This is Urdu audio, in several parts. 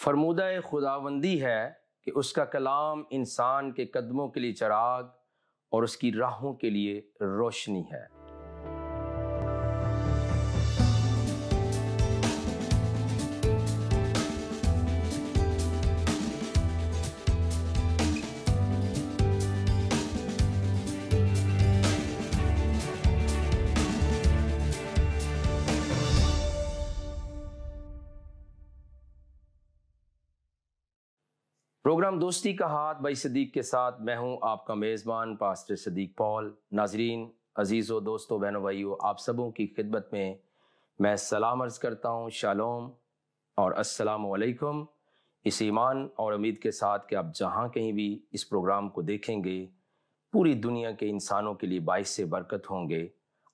فرمودہ خداوندی ہے کہ اس کا کلام انسان کے قدموں کے لیے چراغ اور اس کی راہوں کے لیے روشنی ہے۔ پروگرام دوستی کا ہاتھ بھائی صدیق کے ساتھ میں ہوں آپ کا میزبان پاسٹر صدیق پال۔ ناظرین عزیزو دوستو بہنوں بھائیو، آپ سبوں کی خدمت میں سلام عرض کرتا ہوں، شالوم اور السلام علیکم، اس ایمان اور امید کے ساتھ کہ آپ جہاں کہیں بھی اس پروگرام کو دیکھیں گے پوری دنیا کے انسانوں کے لیے باعث برکت ہوں گے۔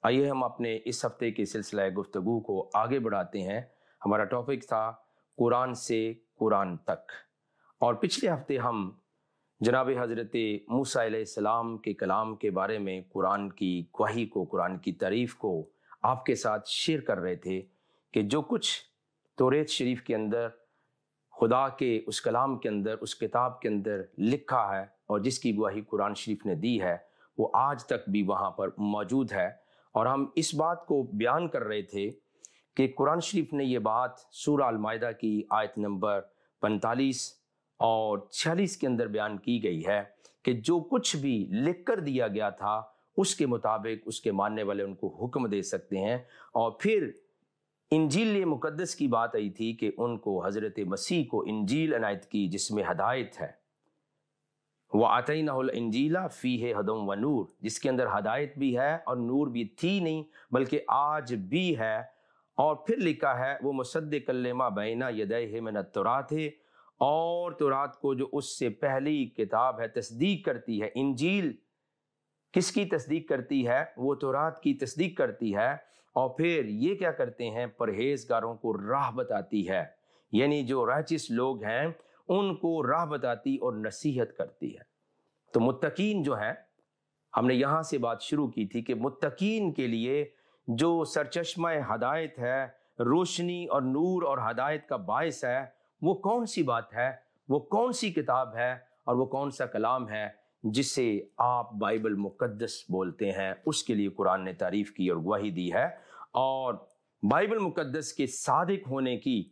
آئیے ہم اپنے اس ہفتے کے سلسلہ گفتگو کو آگے بڑھاتے ہیں۔ ہمارا ٹاپک تھا قرآن سے قرآن تک، اور پچھلے ہفتے ہم جناب حضرت موسیٰ علیہ السلام کے کلام کے بارے میں قرآن کی گواہی کو، قرآن کی تعریف کو آپ کے ساتھ شیئر کر رہے تھے کہ جو کچھ توریت شریف کے اندر، خدا کے اس کلام کے اندر، اس کتاب کے اندر لکھا ہے اور جس کی گواہی قرآن شریف نے دی ہے وہ آج تک بھی وہاں پر موجود ہے۔ اور ہم اس بات کو بیان کر رہے تھے کہ قرآن شریف نے یہ بات سورہ المائدہ کی آیت نمبر 45 اور 46 کے اندر بیان کی گئی ہے کہ جو کچھ بھی لکھ کر دیا گیا تھا اس کے مطابق اس کے ماننے والے ان کو حکم دے سکتے ہیں۔ اور پھر انجیل مقدس کی بات آئی تھی کہ ان کو حضرت مسیح کو انجیل عنایت کی جس میں ہدایت ہے، وَآتَيْنَهُ الْإِنْجِيلَ فِيهِ هُدًى وَنُورٌ، جس کے اندر ہدایت بھی ہے اور نور بھی تھی نہیں بلکہ آج بھی ہے۔ اور پھر لکھا ہے وہ مصدقا لما بین یدیہ من التوراۃ، اور تورات کو جو اس سے پہلی کتاب ہے تصدیق کرتی ہے۔ انجیل کس کی تصدیق کرتی ہے؟ وہ تورات کی تصدیق کرتی ہے۔ اور پھر یہ کیا کرتے ہیں؟ پرہیزگاروں کو راہ بتاتی ہے، یعنی جو رائچس لوگ ہیں ان کو راہ بتاتی اور نصیحت کرتی ہے۔ تو متقین جو ہیں، ہم نے یہاں سے بات شروع کی تھی کہ متقین کے لیے جو سرچشمہ ہدایت ہے، روشنی اور نور اور ہدایت کا باعث ہے، وہ کون سی بات ہے، وہ کون سی کتاب ہے اور وہ کون سا کلام ہے جسے آپ بائبل مقدس بولتے ہیں؟ اس کے لیے قرآن نے تعریف کی اور گواہی دی ہے۔ اور بائبل مقدس کے صادق ہونے کی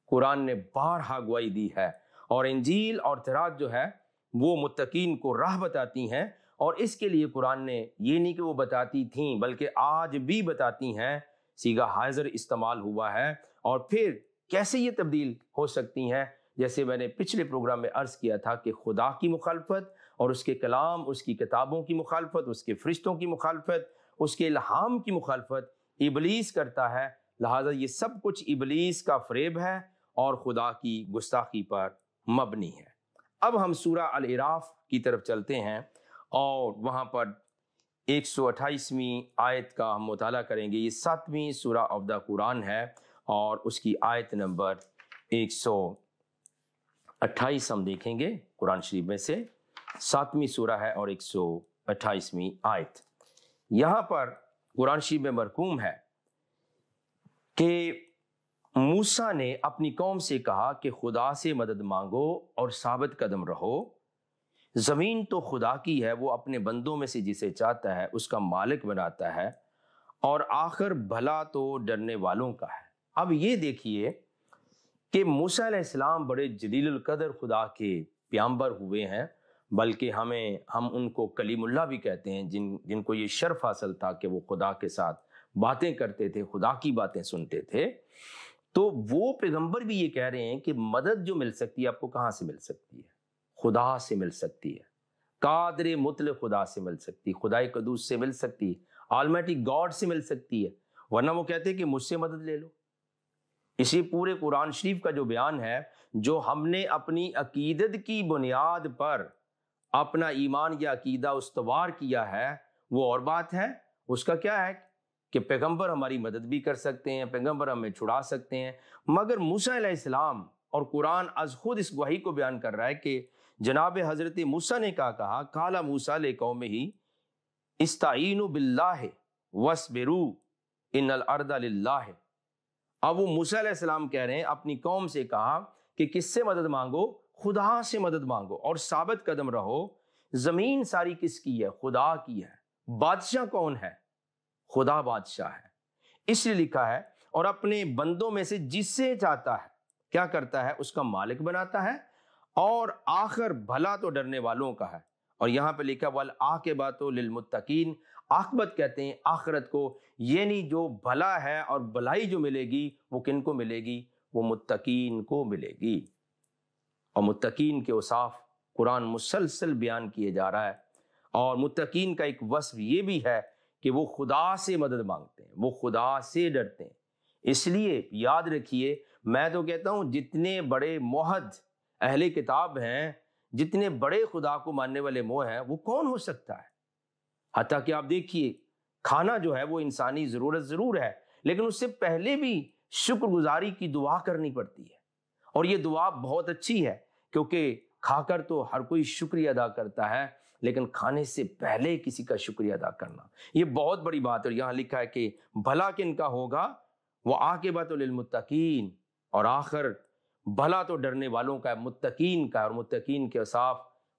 قرآن نے بارہا گواہی دی ہے۔ اور انجیل اور تورات جو ہے وہ متقین کو راہ بتاتی ہیں، اور اس کے لیے قرآن نے یہ نہیں کہ وہ بتاتی تھیں بلکہ آج بھی بتاتی ہیں، صیغہ حاضر استعمال ہوا ہے۔ اور پھر کیسے یہ تبدیل ہو سکتی ہیں؟ جیسے میں نے پچھلے پروگرام میں عرض کیا تھا کہ خدا کی مخالفت اور اس کے کلام، اس کی کتابوں کی مخالفت، اس کے فرشتوں کی مخالفت، اس کے الہام کی مخالفت ابلیس کرتا ہے، لہٰذا یہ سب کچھ ابلیس کا فریب ہے اور خدا کی گستاخی پر مبنی ہے۔ اب ہم سورہ الاعراف کی طرف چلتے ہیں اور وہاں پر 128ویں آیت کا ہم مطالعہ کریں گے۔ یہ 7ویں سورہ آف دا قرآن ہے اور اس کی آیت نمبر 128 ہم دیکھیں گے قرآن شریف میں سے۔ 7ویں سورہ ہے اور 128ویں آیت۔ یہاں پر قرآن شریف میں مرقوم ہے کہ موسیٰ نے اپنی قوم سے کہا کہ خدا سے مدد مانگو اور ثابت قدم رہو، زمین تو خدا کی ہے، وہ اپنے بندوں میں سے جسے چاہتا ہے اس کا مالک بناتا ہے، اور آخر بھلا تو ڈرنے والوں کا ہے۔ اب یہ دیکھیے کہ موسیٰ علیہ السلام بڑے جلیل القدر خدا کے پیامبر ہوئے ہیں، بلکہ ہم ان کو کلیم اللہ بھی کہتے ہیں، جن کو یہ شرف حاصل تھا کہ وہ خدا کے ساتھ باتیں کرتے تھے، خدا کی باتیں سنتے تھے۔ تو وہ پیغمبر بھی یہ کہہ رہے ہیں کہ مدد جو مل سکتی ہے آپ کو کہاں سے مل سکتی ہے؟ خدا سے مل سکتی ہے، قادر مطلق خدا سے مل سکتی ہے، خدائے قدوس سے مل سکتی ہے، آلمائٹی گاڈ سے مل سکتی ہے، ورنہ وہ کہتے ہیں کہ مجھ سے مدد لے لو۔ اسی پورے قرآن شریف کا جو بیان ہے، جو ہم نے اپنی عقیدت کی بنیاد پر اپنا ایمان یا عقیدہ استوار کیا ہے، وہ اور بات ہے۔ اس کا کیا ہے کہ پیغمبر ہماری مدد بھی کر سکتے ہیں، پیغمبر ہمیں چھڑا سکتے ہیں، مگر موسیٰ علیہ السلام اور قرآن از خود اس گواہی کو بیان کر رہا ہے کہ جناب حضرت موسیٰ نے کہا قال موسیٰ لقومہ استعینوا باللہ واصبروا ان الارض للہ۔ اب وہ موسیٰ علیہ السلام کہہ رہے ہیں، اپنی قوم سے کہا کہ کس سے مدد مانگو؟ خدا سے مدد مانگو اور ثابت قدم رہو۔ زمین ساری کس کی ہے؟ خدا کی ہے۔ بادشاہ کون ہے؟ خدا بادشاہ ہے۔ اس لیے لکھا ہے اور اپنے بندوں میں سے جس سے چاہتا ہے کیا کرتا ہے؟ اس کا مالک بناتا ہے، اور آخر بھلا تو ڈرنے والوں کا ہے۔ اور یہاں پہ لکھا والعاقبۃ للمتقین، عاقبت کہتے ہیں آخرت کو، یعنی جو بھلا ہے اور بھلائی جو ملے گی وہ کن کو ملے گی؟ وہ متقین کو ملے گی۔ اور متقین کے اوصاف قرآن مسلسل بیان کیے جا رہا ہے، اور متقین کا ایک وصف یہ بھی ہے کہ وہ خدا سے مدد مانگتے ہیں، وہ خدا سے ڈرتے ہیں۔ اس لیے یاد رکھیے، میں تو کہتا ہوں جتنے بڑے موحد اہل کتاب ہیں، جتنے بڑے خدا کو ماننے والے ہیں، وہ کون ہو سکتا ہے؟ حتیٰ کہ آپ دیکھیے، کھانا جو ہے وہ انسانی ضرورت ضرور ہے، لیکن اس سے پہلے بھی شکر گزاری کی دعا کرنی پڑتی ہے، اور یہ دعا بہت اچھی ہے، کیونکہ کھا کر تو ہر کوئی شکریہ ادا کرتا ہے، لیکن کھانے سے پہلے کسی کا شکریہ ادا کرنا یہ بہت بڑی بات ہے۔ اور یہاں لکھا ہے کہ بھلا کن کا ہوگا؟ وعاقبۃ للمتقین، اور آخر بھلا تو ڈرنے والوں کا ہے، متقین کا۔ اور متقین کے اوصاف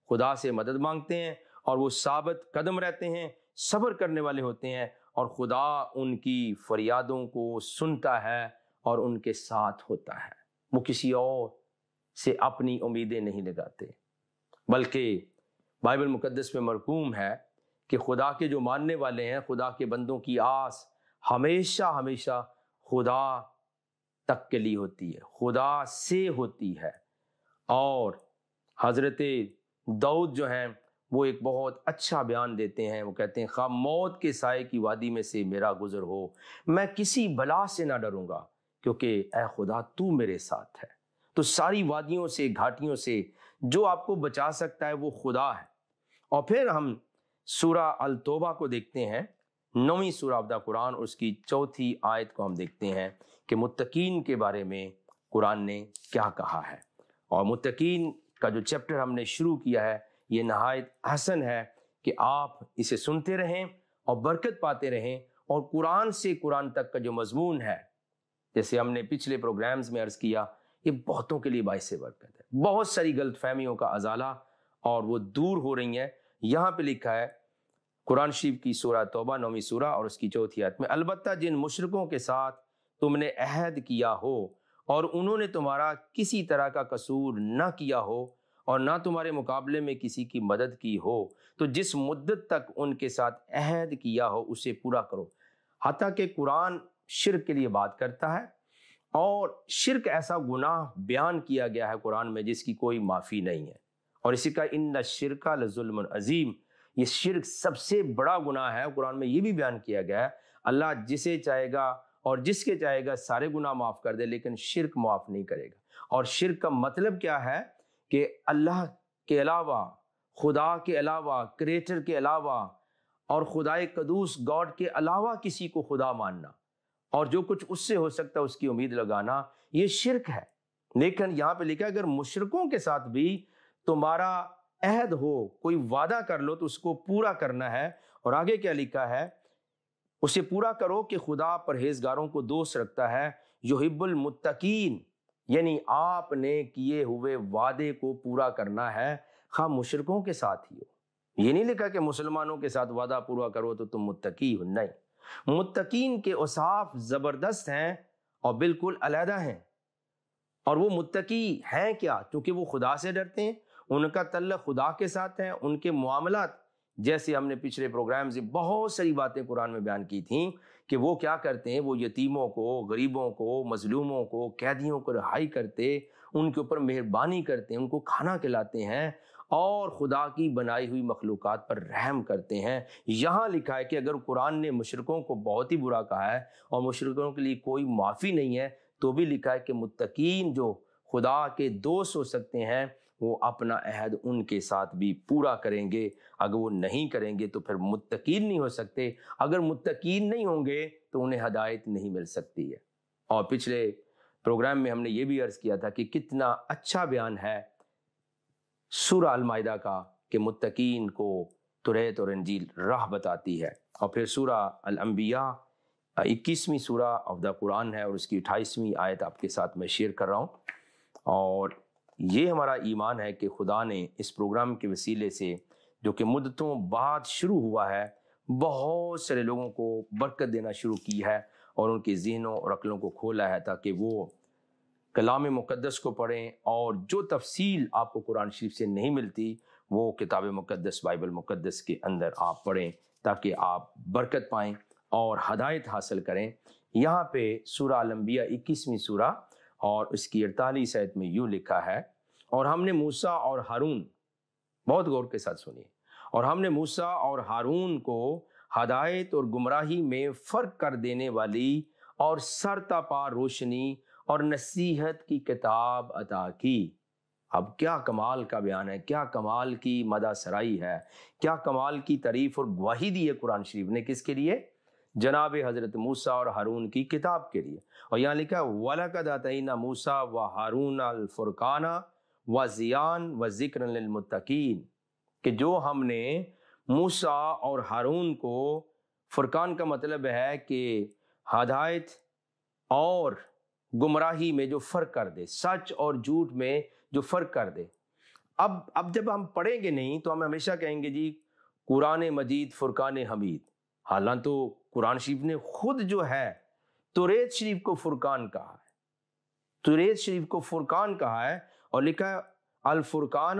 خدا سے مدد مانگتے ہیں، اور وہ ثابت قدم رہتے ہیں، صبر کرنے والے ہوتے ہیں، اور خدا ان کی فریادوں کو سنتا ہے اور ان کے ساتھ ہوتا ہے۔ وہ کسی اور سے اپنی امیدیں نہیں لگاتے، بلکہ بائبل مقدس میں مرقوم ہے کہ خدا کے جو ماننے والے ہیں، خدا کے بندوں کی آس ہمیشہ ہمیشہ خدا تک کے لیے ہوتی ہے، خدا سے ہوتی ہے۔ اور حضرت داؤد جو ہیں وہ ایک بہت اچھا بیان دیتے ہیں، وہ کہتے ہیں خواہ موت کے سائے کی وادی میں سے میرا گزر ہو، میں کسی بلا سے نہ ڈروں گا، کیونکہ اے خدا تو میرے ساتھ ہے۔ تو ساری وادیوں سے، گھاٹیوں سے جو آپ کو بچا سکتا ہے وہ خدا ہے۔ اور پھر ہم سورہ التوبہ کو دیکھتے ہیں، 9ویں سورہ آف دا قرآن، اس کی 4 آیت کو ہم دیکھتے ہیں کہ متقین کے بارے میں قرآن نے کیا کہا ہے۔ اور متقین کا جو چیپٹر ہم نے شروع کیا ہے یہ نہایت حسن ہے کہ آپ اسے سنتے رہیں اور برکت پاتے رہیں، اور قرآن سے قرآن تک کا جو مضمون ہے، جیسے ہم نے پچھلے پروگرامز میں عرض کیا، یہ بہتوں کے لیے باعث برکت ہے۔ بہت ساری غلط فہمیوں کا ازالہ اور وہ دور ہو رہی ہیں۔ یہاں پہ لکھا ہے قرآن شریف کی سورہ توبہ 9ویں سورہ اور اس کی 4 آیت میں، البتہ جن مشرکوں کے ساتھ تم نے عہد کیا ہو اور انہوں نے تمہارا کسی طرح کا قصور نہ کیا ہو اور نہ تمہارے مقابلے میں کسی کی مدد کی ہو، تو جس مدت تک ان کے ساتھ عہد کیا ہو اسے پورا کرو۔ حتیٰ کہ قرآن شرک کے لیے بات کرتا ہے، اور شرک ایسا گناہ بیان کیا گیا ہے قرآن میں جس کی کوئی معافی نہیں ہے۔ اور اسی کا ان الشرک لظلم عظیم، یہ شرک سب سے بڑا گناہ ہے۔ قرآن میں یہ بھی بیان کیا گیا ہے اللہ جسے چاہے گا اور جس کے چاہے گا سارے گناہ معاف کر دے، لیکن شرک معاف نہیں کرے گا۔ اور شرک کا مطلب کیا ہے کہ اللہ کے علاوہ، خدا کے علاوہ، کریٹر کے علاوہ اور خدائے قدوس گاڈ کے علاوہ کسی کو خدا ماننا، اور جو کچھ اس سے ہو سکتا ہے اس کی امید لگانا، یہ شرک ہے۔ لیکن یہاں پہ لکھا ہے اگر مشرکوں کے ساتھ بھی تمہارا عہد ہو، کوئی وعدہ کر لو تو اس کو پورا کرنا ہے۔ اور آگے کیا لکھا ہے؟ اسے پورا کرو کہ خدا پرہیزگاروں کو دوست رکھتا ہے، یحب المتقین، یعنی آپ نے کیے ہوئے وعدے کو پورا کرنا ہے، خواہ مشرکوں کے ساتھ ہی ہو۔ یہ نہیں لکھا کہ مسلمانوں کے ساتھ وعدہ پورا کرو تو تم متقی ہو، نہیں۔ متقین کے اوصاف زبردست ہیں اور بالکل علیحدہ ہیں۔ اور وہ متقی ہیں کیا؟ کیونکہ وہ خدا سے ڈرتے ہیں، ان کا تعلق خدا کے ساتھ ہے، ان کے معاملات، جیسے ہم نے پچھلے پروگرام سے بہت ساری باتیں قرآن میں بیان کی تھیں کہ وہ کیا کرتے ہیں، وہ یتیموں کو، غریبوں کو، مظلوموں کو، قیدیوں کو رہائی کرتے، ان کے اوپر مہربانی کرتے ہیں، ان کو کھانا کھلاتے ہیں، اور خدا کی بنائی ہوئی مخلوقات پر رحم کرتے ہیں۔ یہاں لکھا ہے کہ اگر قرآن نے مشرکوں کو بہت ہی برا کہا ہے اور مشرکوں کے لیے کوئی معافی نہیں ہے، تو بھی لکھا ہے کہ متقین جو خدا کے دوست ہو سکتے ہیں وہ اپنا عہد ان کے ساتھ بھی پورا کریں گے۔ اگر وہ نہیں کریں گے تو پھر متقین نہیں ہو سکتے۔ اگر متقین نہیں ہوں گے تو انہیں ہدایت نہیں مل سکتی ہے۔ اور پچھلے پروگرام میں ہم نے یہ بھی عرض کیا تھا کہ کتنا اچھا بیان ہے سورہ المائدہ کا کہ متقین کو توریت اور انجیل راہ بتاتی ہے۔ اور پھر سورہ الانبیاء 21ویں سورہ آف دا قرآن ہے، اور اس کی 28ویں آیت آپ کے ساتھ میں شیئر کر رہا ہوں۔ اور یہ ہمارا ایمان ہے کہ خدا نے اس پروگرام کے وسیلے سے جو کہ مدتوں بعد شروع ہوا ہے بہت سارے لوگوں کو برکت دینا شروع کی ہے اور ان کے ذہنوں اور عقلوں کو کھولا ہے تاکہ وہ کلام مقدس کو پڑھیں اور جو تفصیل آپ کو قرآن شریف سے نہیں ملتی وہ کتاب مقدس بائبل مقدس کے اندر آپ پڑھیں تاکہ آپ برکت پائیں اور ہدایت حاصل کریں۔ یہاں پہ سورہ الانبیاء 21ویں سورہ اور اس کی 48 آیت میں یوں لکھا ہے، اور ہم نے موسیٰ اور ہارون، بہت غور کے ساتھ سنیے، اور ہم نے موسیٰ اور ہارون کو ہدایت اور گمراہی میں فرق کر دینے والی اور سرتا پا روشنی اور نصیحت کی کتاب عطا کی۔ اب کیا کمال کا بیان ہے، کیا کمال کی مدح سرائی ہے، کیا کمال کی تعریف اور گواہی دی ہے قرآن شریف نے، کس کے لیے؟ جناب حضرت موسیٰ اور ہارون کی کتاب کے لیے۔ اور یہاں لکھا ہے وَلَقَدْ آتَيْنَا مُوسَىٰ وَهَارُونَ الْفُرْقَانَ وَضِيَاءً وَذِكْرًا لِلْمُتَّقِينَ، کہ جو ہم نے موسیٰ اور ہارون کو، فرقان کا مطلب ہے کہ ہدایت اور گمراہی میں جو فرق کر دے، سچ اور جھوٹ میں جو فرق کر دے۔ اب جب ہم پڑھیں گے نہیں تو ہم ہمیشہ کہیں گے جی قرآن مجید فرقان حمید، حالانکہ تو قرآن شریف نے خود جو ہے توریت شریف کو فرقان کہا ہے، توریت شریف کو فرقان کہا ہے اور لکھا ہے الفرقان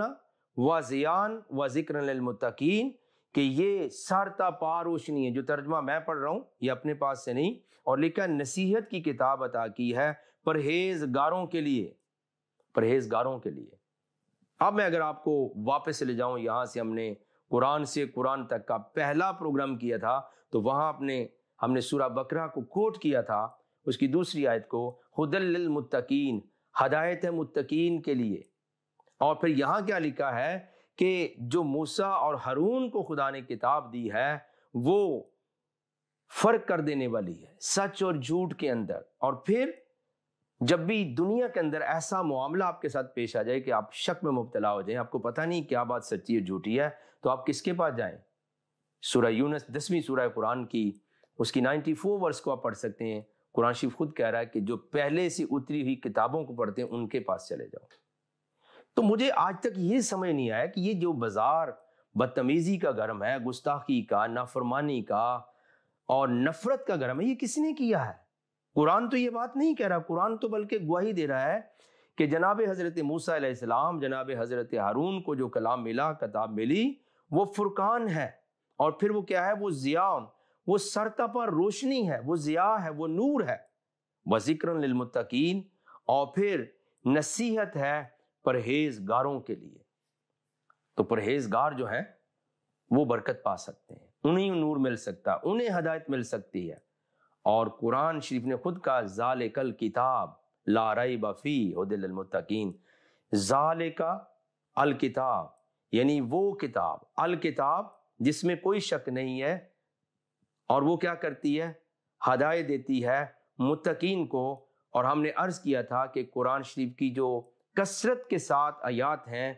وضیان وذکر للمتقین، کہ یہ سارتا پا روشنی ہے۔ جو ترجمہ میں پڑھ رہا ہوں یہ اپنے پاس سے نہیں، اور لکھا نصیحت کی کتاب عطا کی ہے پرہیزگاروں کے لیے، پرہیزگاروں کے لیے۔ اب میں اگر آپ کو واپس لے جاؤں، یہاں سے ہم نے قرآن سے قرآن تک کا پہلا پروگرام کیا تھا تو وہاں ہم نے سورہ بقرہ کو کوٹ کیا تھا، اس کی دوسری آیت کو ہدی للمتقین، ہدایت ہے متقین کے لیے۔ اور پھر یہاں کیا لکھا ہے کہ جو موسیٰ اور ہارون کو خدا نے کتاب دی ہے وہ فرق کر دینے والی ہے سچ اور جھوٹ کے اندر۔ اور پھر جب بھی دنیا کے اندر ایسا معاملہ آپ کے ساتھ پیش آ جائے کہ آپ شک میں مبتلا ہو جائیں، آپ کو پتہ نہیں کیا بات سچی اور جھوٹی ہے، تو آپ کس کے پاس جائیں؟ سورہ یونس 10ویں سورہ قرآن کی اس کی 94 ورس کو آپ پڑھ سکتے ہیں۔ قرآن شریف خود کہہ رہا ہے کہ جو پہلے سے اتری ہوئی کتابوں کو پڑھتے ہیں ان کے پاس چلے جاؤ۔ تو مجھے آج تک یہ سمجھ نہیں آیا کہ یہ جو بازار بدتمیزی کا گرم ہے، گستاخی کا، نافرمانی کا اور نفرت کا گرم ہے، یہ کس نے کیا ہے؟ قرآن تو یہ بات نہیں کہہ رہا، قرآن تو بلکہ گواہی دے رہا ہے کہ جناب حضرت موسیٰ علیہ السلام، جناب حضرت ہارون کو جو کلام ملا، کتاب ملی، وہ فرقان ہے، اور پھر وہ کیا ہے؟ وہ ضیاء، وہ سرتپا روشنی ہے، وہ ضیاء ہے، وہ نور ہے، وذکر للمتقین، اور پھر نصیحت ہے پرہیزگاروں کے لیے۔ تو پرہیزگار جو ہیں وہ برکت پا سکتے ہیں، انہیں نور مل سکتا ہے، انہیں ہدایت مل سکتی ہے۔ اور قرآن شریف نے خود کہا ذالک الکتاب لا ریب فیہ ھدی للمتقین، ذالک الکتاب یعنی وہ کتاب، الکتاب جس میں کوئی شک نہیں ہے، اور وہ کیا کرتی ہے؟ ہدایت دیتی ہے متقین کو۔ اور ہم نے عرض کیا تھا کہ قرآن شریف کی جو کثرت کے ساتھ آیات ہیں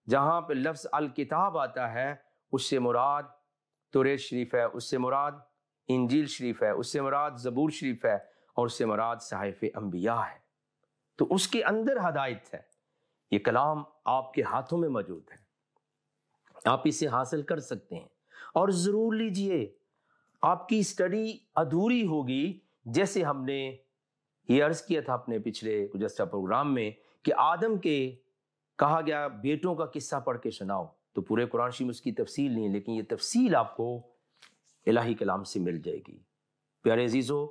جہاں پہ لفظ الکتاب آتا ہے، اس سے مراد توریت شریف ہے، اس سے مراد انجیل شریف ہے، اس سے مراد زبور شریف ہے، اور اس سے مراد صحائف انبیاء ہے۔ تو اس کے اندر ہدایت ہے، یہ کلام آپ کے ہاتھوں میں موجود ہے، آپ اسے حاصل کر سکتے ہیں۔ اور ضرور لیجئے، آپ کی اسٹڈی ادھوری ہوگی، جیسے ہم نے یہ عرض کیا تھا اپنے پچھلے گزشتہ پروگرام میں کہ آدم کے کہا گیا بیٹوں کا قصہ پڑھ کے سناؤ، تو پورے قرآن شریف میں اس کی تفصیل نہیں، لیکن یہ تفصیل آپ کو الہی کلام سے مل جائے گی۔ پیارے عزیزو،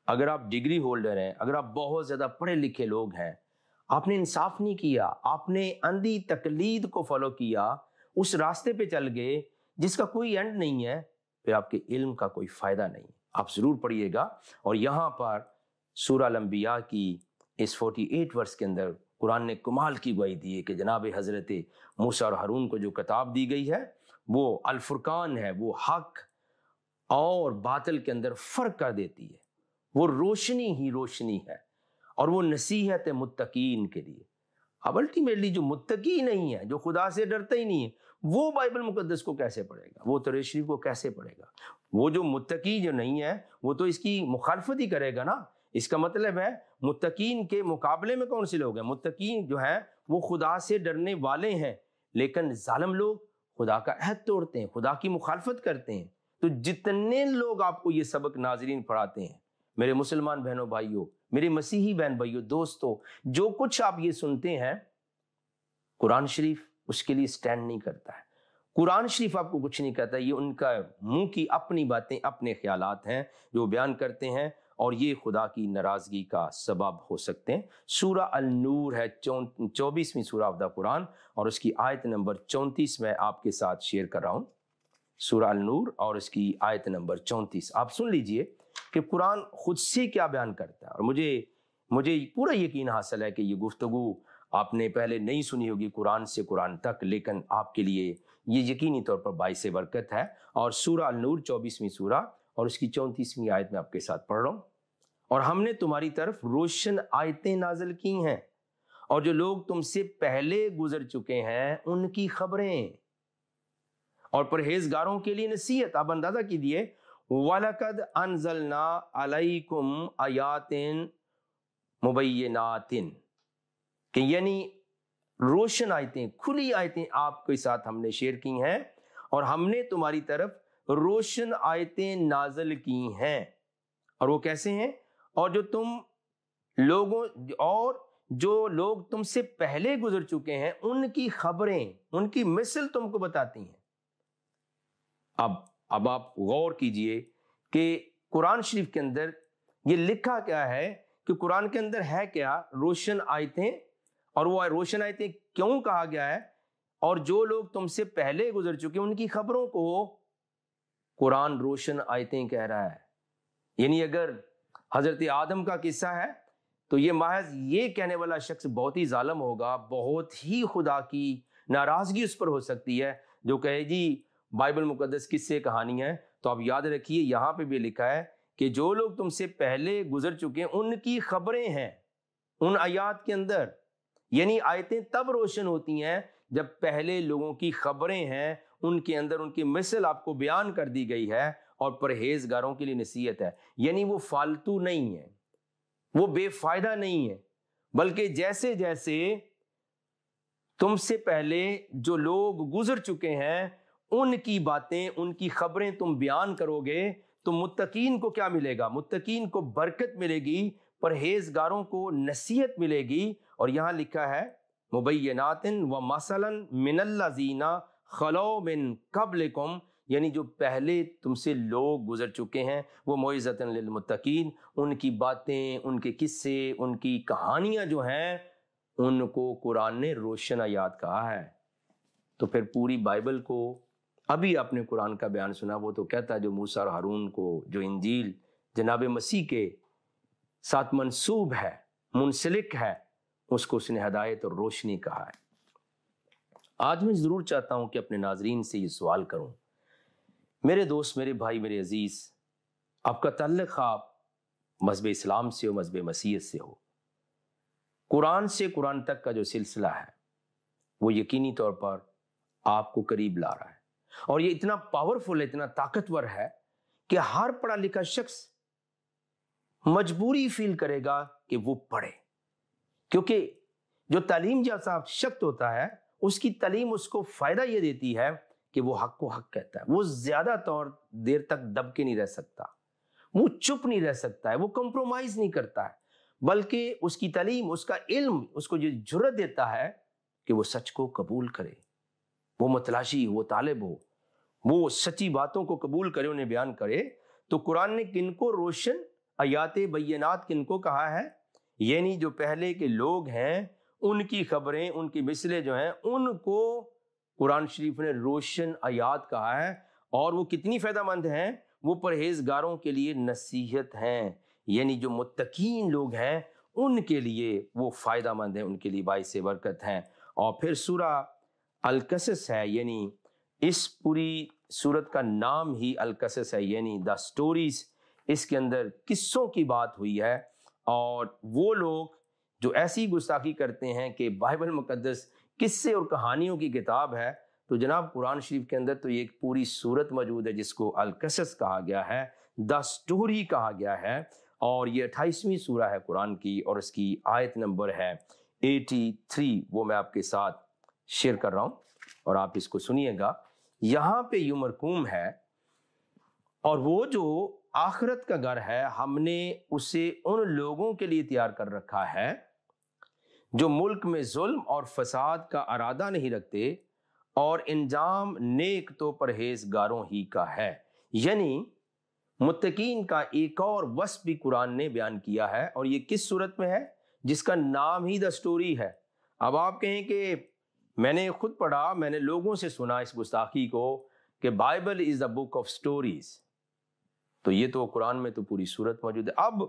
اگر آپ ڈگری ہولڈر ہیں، اگر آپ بہت زیادہ پڑھے لکھے لوگ ہیں، آپ نے انصاف نہیں کیا، آپ نے اندھی تقلید کو فالو کیا، اس راستے پہ چل گئے جس کا کوئی اینڈ نہیں ہے، پھر آپ کے علم کا کوئی فائدہ نہیں۔ آپ ضرور پڑھیے گا۔ اور یہاں پر سورہ الانبیاء کی اس 48 ورس کے اندر قرآن نے کمال کی گواہی دی ہے کہ جناب حضرت موسیٰ اور ہارون کو جو کتاب دی گئی ہے وہ الفرقان ہے، وہ حق اور باطل کے اندر فرق کر دیتی ہے، وہ روشنی ہی روشنی ہے، اور وہ نصیحت ہے متقین کے لیے۔ اب الٹیمیٹلی جو متقی نہیں ہے، جو خدا سے ڈرتا ہی نہیں ہے، وہ بائبل مقدس کو کیسے پڑھے گا؟ وہ توریت شریف کو کیسے پڑھے گا؟ وہ جو متقی جو نہیں ہے وہ تو اس کی مخالفت ہی کرے گا نا۔ اس کا مطلب ہے متقین کے مقابلے میں کون سے لوگ ہیں؟ متقین جو ہیں وہ خدا سے ڈرنے والے ہیں، لیکن ظالم لوگ خدا کا عہد توڑتے ہیں، خدا کی مخالفت کرتے ہیں۔ تو جتنے لوگ آپ کو یہ سبق ناظرین پڑھاتے ہیں، میرے مسلمان بہنوں بھائیوں، میرے مسیحی بہن بھائیوں، دوستوں، جو کچھ آپ یہ سنتے ہیں، قرآن شریف اس کے لیے سٹینڈ نہیں کرتا ہے۔ قرآن شریف آپ کو کچھ نہیں کہتا، یہ ان کا منہ کی اپنی باتیں، اپنے خیالات ہیں جو بیان کرتے ہیں، اور یہ خدا کی ناراضگی کا سبب ہو سکتے ہیں۔ سورہ النور ہے 24ویں سورہ آف دا قرآن، اور اس کی آیت نمبر 34 میں آپ کے ساتھ شیئر کر رہا ہوں۔ سورہ النور اور اس کی آیت نمبر 34 آپ سن لیجئے کہ قرآن خود سے کیا بیان کرتا ہے۔ اور مجھے پورا یقین حاصل ہے کہ یہ گفتگو آپ نے پہلے نہیں سنی ہوگی قرآن سے قرآن تک، لیکن آپ کے لیے یہ یقینی طور پر باعث برکت ہے۔ اور سورہ النور 24ویں سورہ اور اس کی 34ویں آیت میں آپ کے ساتھ پڑھ رہا ہوں۔ اور ہم نے تمہاری طرف روشن آیتیں نازل کی ہیں، اور جو لوگ تم سے پہلے گزر چکے ہیں ان کی خبریں اور پرہیزگاروں کے لیے نصیحت۔ آپ اندازہ کیجیے، وَلَقَدْ أَنزَلْنَا عَلَيْكُمْ آیَاتٍ مُبَيِّنَاتٍ، کہ یعنی روشن آیتیں، کھلی آیتیں آپ کے ساتھ ہم نے شیئر کی ہیں، اور ہم نے تمہاری طرف روشن آیتیں نازل کی ہیں۔ اور وہ کیسے ہیں؟ اور جو لوگ تم سے پہلے گزر چکے ہیں ان کی خبریں، ان کی مثل تم کو بتاتی ہیں۔ اب آپ غور کیجئے کہ قرآن شریف کے اندر یہ لکھا کیا ہے، کہ قرآن کے اندر ہے کیا؟ روشن آیتیں۔ اور وہ روشن آیتیں کیوں کہا گیا ہے؟ اور جو لوگ تم سے پہلے گزر چکے ان کی خبروں کو قرآن روشن آیتیں کہہ رہا ہے۔ یعنی اگر حضرت آدم کا قصہ ہے تو یہ محض یہ کہنے والا شخص بہت ہی ظالم ہوگا، بہت ہی خدا کی ناراضگی اس پر ہو سکتی ہے، جو کہے جی بائبل مقدس کس سے کہانی ہے۔ تو آپ یاد رکھیے یہاں پہ بھی لکھا ہے کہ جو لوگ تم سے پہلے گزر چکے ہیں ان کی خبریں ہیں ان آیات کے اندر۔ یعنی آیتیں تب روشن ہوتی ہیں جب پہلے لوگوں کی خبریں ہیں، ان کے اندر ان کی مثل آپ کو بیان کر دی گئی ہے، اور پرہیزگاروں کے لیے نصیحت ہے۔ یعنی وہ فالتو نہیں ہے، وہ بے فائدہ نہیں ہے، بلکہ جیسے جیسے تم سے پہلے جو لوگ گزر چکے ہیں ان کی باتیں، ان کی خبریں تم بیان کرو گے تو متقین کو کیا ملے گا؟ متقین کو برکت ملے گی، پرہیزگاروں کو نصیحت ملے گی۔ اور یہاں لکھا ہے مبینات ومثلا من الذین خلو من قبلکم، یعنی جو پہلے تم سے لوگ گزر چکے ہیں وہ موعظۃ للمتقین، ان کی باتیں، ان کے قصے، ان کی کہانیاں جو ہیں ان کو قرآن نے روشن آیات کہا ہے۔ تو پھر پوری بائبل کو، ابھی آپ نے قرآن کا بیان سنا، وہ تو کہتا ہے جو موسیٰ اور ہارون کو جو انجیل جناب مسیح کے ساتھ منسوب ہے، منسلک ہے، اس کو اس نے ہدایت اور روشنی کہا ہے۔ آج میں ضرور چاہتا ہوں کہ اپنے ناظرین سے یہ سوال کروں، میرے دوست، میرے بھائی، میرے عزیز، آپ کا تعلق آپ مذہب اسلام سے ہو، مذہب مسیحیت سے ہو، قرآن سے قرآن تک کا جو سلسلہ ہے وہ یقینی طور پر آپ کو قریب لا رہا ہے، اور یہ اتنا پاورفل ہے، اتنا طاقتور ہے کہ ہر پڑھا لکھا شخص مجبوری فیل کرے گا کہ وہ پڑھے، کیونکہ جو تعلیم جیسا شخص ہوتا ہے اس کی تعلیم اس کو فائدہ یہ دیتی ہے کہ وہ حق کو حق کہتا ہے، وہ زیادہ دیر تک دب کے نہیں رہ سکتا، وہ چپ نہیں رہ سکتا ہے، وہ کمپرومائز نہیں کرتا ہے، بلکہ اس کی تعلیم، اس کا علم اس کو یہ جرأت دیتا ہے کہ وہ سچ کو قبول کرے، وہ متلاشی، وہ طالب ہو، وہ سچی باتوں کو قبول کرے، انہیں بیان کرے۔ تو قرآن نے کن کو روشن آیات بینات کن کو کہا ہے؟ یعنی جو پہلے کے لوگ ہیں ان کی خبریں، ان کی مثلیں جو ہیں ان کو قرآن شریف نے روشن آیات کہا ہے، اور وہ کتنی فائدہ مند ہیں؟ وہ پرہیزگاروں کے لیے نصیحت ہیں، یعنی جو متقین لوگ ہیں ان کے لیے وہ فائدہ مند ہیں، ان کے لیے باعث برکت ہیں۔ اور پھر سورہ القصص ہے، یعنی اس پوری سورت کا نام ہی القصص ہے، یعنی دا سٹوریز، اس کے اندر قصوں کی بات ہوئی ہے۔ اور وہ لوگ جو ایسی گستاخی کرتے ہیں کہ بائبل مقدس قصے اور کہانیوں کی کتاب ہے، تو جناب قرآن شریف کے اندر تو یہ ایک پوری سورت موجود ہے جس کو القصص کہا گیا ہے، دا سٹوری کہا گیا ہے۔ اور یہ 28ویں سورہ ہے قرآن کی، اور اس کی آیت نمبر ہے 83، وہ میں آپ کے ساتھ شیئر کر رہا ہوں اور آپ اس کو سنیے گا۔ یہاں پہ یوں مرقوم ہے، اور وہ جو آخرت کا گھر ہے ہم نے اسے ان لوگوں کے لیے تیار کر رکھا ہے جو ملک میں ظلم اور فساد کا ارادہ نہیں رکھتے، اور انجام نیک تو پرہیزگاروں ہی کا ہے۔ یعنی متقین کا ایک اور وصف بھی قرآن نے بیان کیا ہے، اور یہ کس صورت میں ہے؟ جس کا نام ہی دا سٹوری ہے۔ اب آپ کہیں کہ میں نے خود پڑھا، میں نے لوگوں سے سنا اس گستاخی کو کہ Bible is the book of stories, تو یہ تو قرآن میں تو پوری صورت موجود ہے۔ اب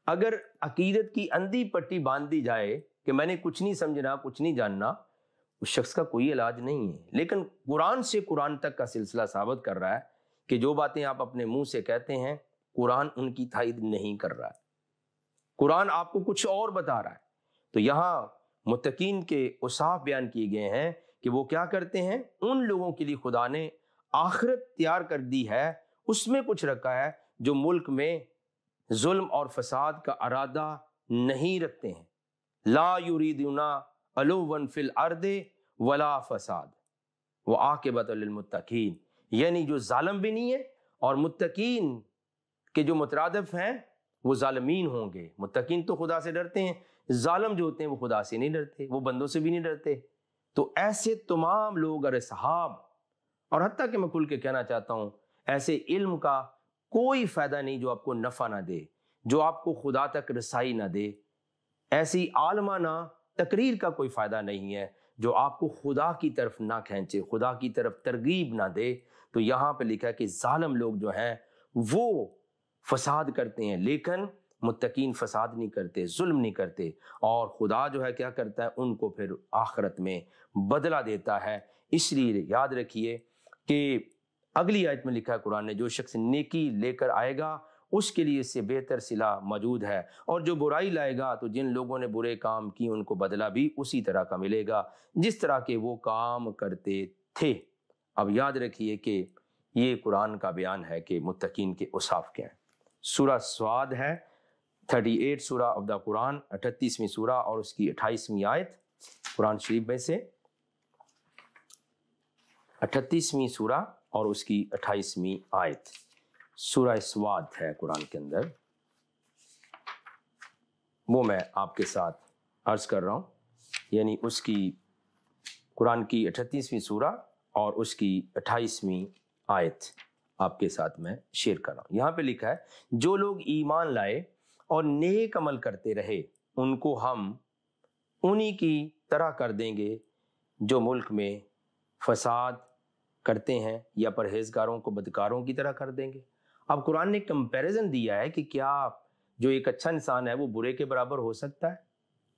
اگر عقیدت کی اندھی پٹی باندھ دی جائے کہ میں نے کچھ نہیں سمجھنا، کچھ نہیں جاننا، اس شخص کا کوئی علاج نہیں ہے۔ لیکن قرآن سے قرآن تک کا سلسلہ ثابت کر رہا ہے کہ جو باتیں آپ اپنے منہ سے کہتے ہیں قرآن ان کی تائید نہیں کر رہا ہے، قرآن آپ کو کچھ اور بتا رہا ہے۔ تو یہاں متقین کے اوصاف بیان کیے گئے ہیں کہ وہ کیا کرتے ہیں، ان لوگوں کے لیے خدا نے آخرت تیار کر دی ہے، اس میں کچھ رکھا ہے جو ملک میں ظلم اور فساد کا ارادہ نہیں رکھتے ہیں۔ لا یریدون علوا فی الارض ولا فساد وعاقبۃ للمتقین، یعنی جو ظالم بھی نہیں ہے، اور متقین کے جو مترادف ہیں وہ ظالمین ہوں گے۔ متقین تو خدا سے ڈرتے ہیں، ظالم جو ہوتے ہیں وہ خدا سے نہیں ڈرتے، وہ بندوں سے بھی نہیں ڈرتے۔ تو ایسے تمام لوگ اور اصحاب، اور حتیٰ کہ میں کھل کے کہنا چاہتا ہوں ایسے علم کا کوئی فائدہ نہیں جو آپ کو نفع نہ دے، جو آپ کو خدا تک رسائی نہ دے، ایسی عالمانہ تقریر کا کوئی فائدہ نہیں ہے جو آپ کو خدا کی طرف نہ کھینچے، خدا کی طرف ترغیب نہ دے۔ تو یہاں پہ لکھا ہے کہ ظالم لوگ جو ہیں وہ فساد کرتے ہیں، لیکن متقین فساد نہیں کرتے، ظلم نہیں کرتے، اور خدا جو ہے کیا کرتا ہے، ان کو پھر آخرت میں بدلہ دیتا ہے۔ اس لیے یاد رکھیے کہ اگلی آیت میں لکھا ہے قرآن نے، جو شخص نیکی لے کر آئے گا اس کے لیے اس سے بہتر صلہ موجود ہے، اور جو برائی لائے گا تو جن لوگوں نے برے کام کی ان کو بدلہ بھی اسی طرح کا ملے گا جس طرح کے وہ کام کرتے تھے۔ اب یاد رکھیے کہ یہ قرآن کا بیان ہے کہ متقین کے اوصاف کیا ہیں۔ سورہ سواد ہے 38 سورہ آف دا قرآن، 38ویں سورہ اور اس کی 28ویں آیت قرآن شریف میں سے، 38ویں سورہ اور اس کی 28ویں آیت سورہ سواد ہے قرآن کے اندر، وہ میں آپ کے ساتھ عرض کر رہا ہوں، یعنی اس کی قرآن کی 38ویں سورہ اور اس کی 28ویں آیت آپ کے ساتھ میں شیئر کر رہا ہوں۔ یہاں پہ لکھا ہے، جو لوگ ایمان لائے اور نیک عمل کرتے رہے ان کو ہم انہی کی طرح کر دیں گے جو ملک میں فساد کرتے ہیں، یا پرہیزگاروں کو بدکاروں کی طرح کر دیں گے۔ اب قرآن نے کمپیریزن دیا ہے کہ کیا جو ایک اچھا انسان ہے وہ برے کے برابر ہو سکتا ہے۔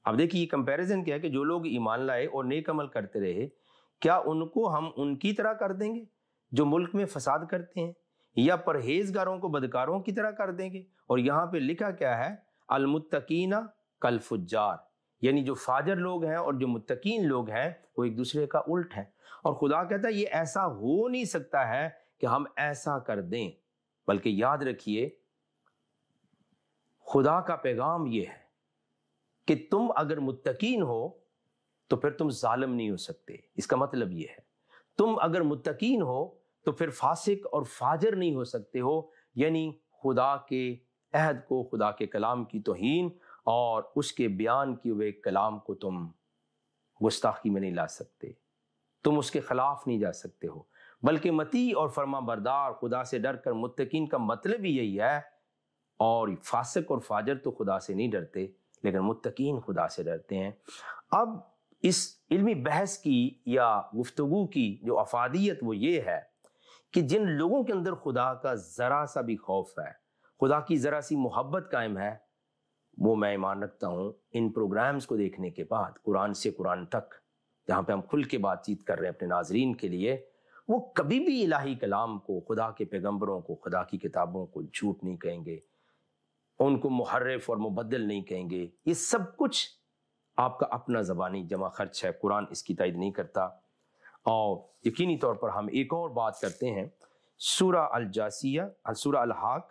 اب دیکھیے یہ کمپیریزن کیا ہے کہ جو لوگ ایمان لائے اور نیک عمل کرتے رہے، کیا ان کو ہم ان کی طرح کر دیں گے جو ملک میں فساد کرتے ہیں، یا پرہیزگاروں کو بدکاروں کی طرح کر دیں گے؟ اور یہاں پہ لکھا کیا ہے، المتقین کالفجار، یعنی جو فاجر لوگ ہیں اور جو متقین لوگ ہیں وہ ایک دوسرے کا الٹ ہیں۔ اور خدا کہتا ہے یہ ایسا ہو نہیں سکتا ہے کہ ہم ایسا کر دیں، بلکہ یاد رکھیے خدا کا پیغام یہ ہے کہ تم اگر متقین ہو تو پھر تم ظالم نہیں ہو سکتے۔ اس کا مطلب یہ ہے تم اگر متقین ہو تو پھر فاسق اور فاجر نہیں ہو سکتے ہو، یعنی خدا کے عہد کو، خدا کے کلام کی توہین اور اس کے بیان کیے ہوئے کلام کو تم گستاخی میں نہیں لا سکتے، تم اس کے خلاف نہیں جا سکتے ہو، بلکہ مطیع اور فرما بردار خدا سے ڈر کر، متقین کا مطلب ہی یہی ہے۔ اور فاسق اور فاجر تو خدا سے نہیں ڈرتے، لیکن متقین خدا سے ڈرتے ہیں۔ اب اس علمی بحث کی یا گفتگو کی جو افادیت وہ یہ ہے کہ جن لوگوں کے اندر خدا کا ذرا سا بھی خوف ہے، خدا کی ذرا سی محبت قائم ہے، وہ میں ایمان رکھتا ہوں ان پروگرامز کو دیکھنے کے بعد، قرآن سے قرآن تک جہاں پہ ہم کھل کے بات چیت کر رہے ہیں اپنے ناظرین کے لیے، وہ کبھی بھی الہی کلام کو، خدا کے پیغمبروں کو، خدا کی کتابوں کو جھوٹ نہیں کہیں گے، ان کو محرف اور مبدل نہیں کہیں گے۔ یہ سب کچھ آپ کا اپنا زبانی جمع خرچ ہے، قرآن اس کی تائید نہیں کرتا۔ اور یقینی طور پر ہم ایک اور بات کرتے ہیں، سورہ الجاسیہ، سورہ الحاق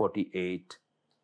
48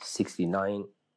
69